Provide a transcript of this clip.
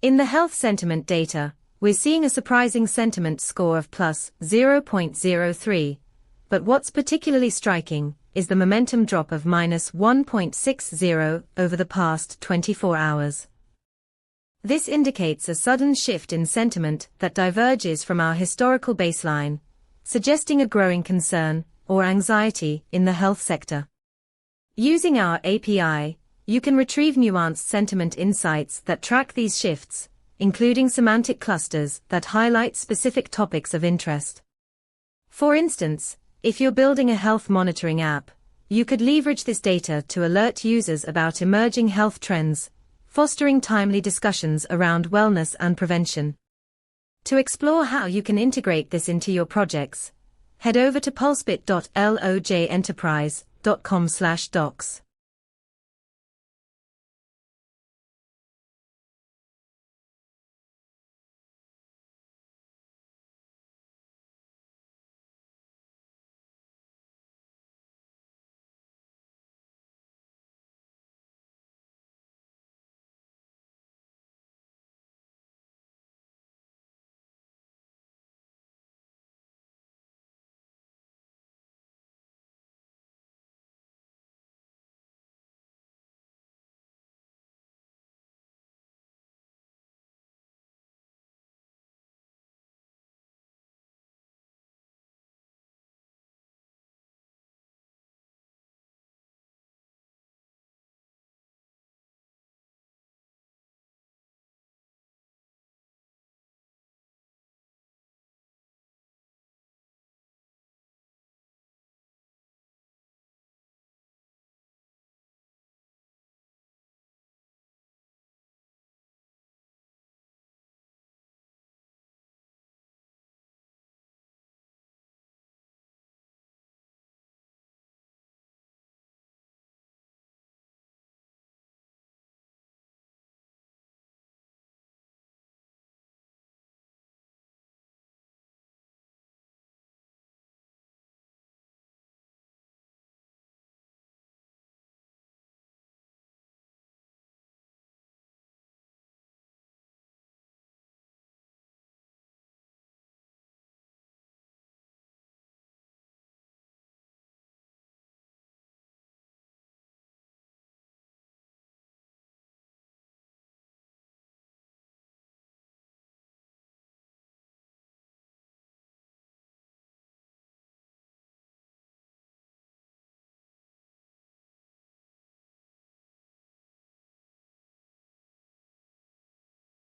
In the health sentiment data, we're seeing a surprising sentiment score of plus 0.03, but what's particularly striking is the momentum drop of minus 1.60 over the past 24 hours. This indicates a sudden shift in sentiment that diverges from our historical baseline, suggesting a growing concern or anxiety in the health sector. Using our API, you can retrieve nuanced sentiment insights that track these shifts, including semantic clusters that highlight specific topics of interest. For instance, if you're building a health monitoring app, you could leverage this data to alert users about emerging health trends, fostering timely discussions around wellness and prevention. To explore how you can integrate this into your projects, head over to pulsebit.lojenterprise.com/docs.